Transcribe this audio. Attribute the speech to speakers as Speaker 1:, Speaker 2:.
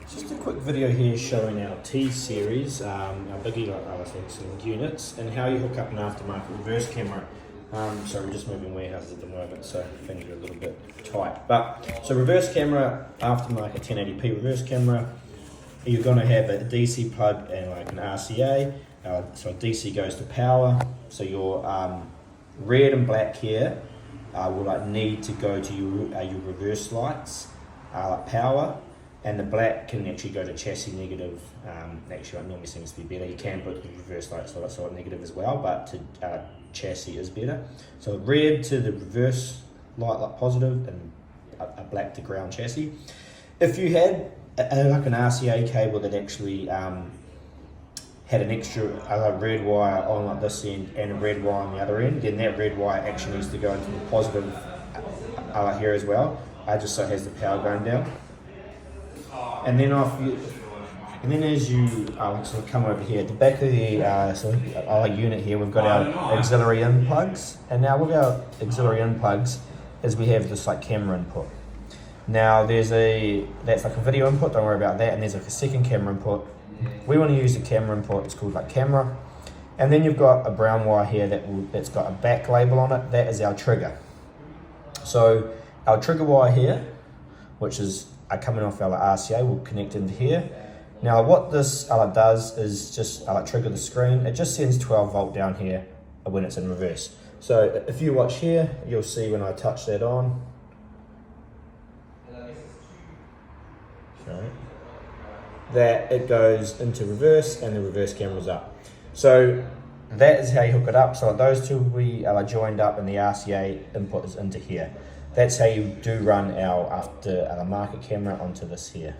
Speaker 1: Just a quick video here showing our T Series, our biggie units, and how you hook up an aftermarket reverse camera. So we're just moving warehouses at the moment, so things are a little bit tight. But so reverse camera, aftermarket 1080p reverse camera. You're going to have a DC plug and like an RCA. So DC goes to power. So your red and black here will need to go to your reverse lights, like power. And the black can actually go to chassis negative. Actually, it normally seems to be better. You can put the reverse light so negative as well, but to chassis is better. So red to the reverse light, like positive, and a black to ground chassis. If you had like an RCA cable that actually had an extra red wire on like this end and a red wire on the other end, then that red wire actually needs to go into the positive here as well. Just so it has the power going down. And then as you sort of come over here, at the back of the unit here, we've got our auxiliary in plugs. And now with our auxiliary in plugs, is we have this like camera input. Now that's like a video input, don't worry about that. And there's like a second camera input. We want to use the camera input, it's called like camera. And then you've got a brown wire here that's got a back label on it. That is our trigger. So our trigger wire here, which is coming off our RCA, will connect into here. Now what this does is just trigger the screen. It just sends 12 volt down here when it's in reverse. So if you watch here, you'll see when I touch that on, that it goes into reverse and the reverse camera's up. So that is how you hook it up. So those two we joined up and the RCA input is into here. That's how you do run our aftermarket camera onto this here.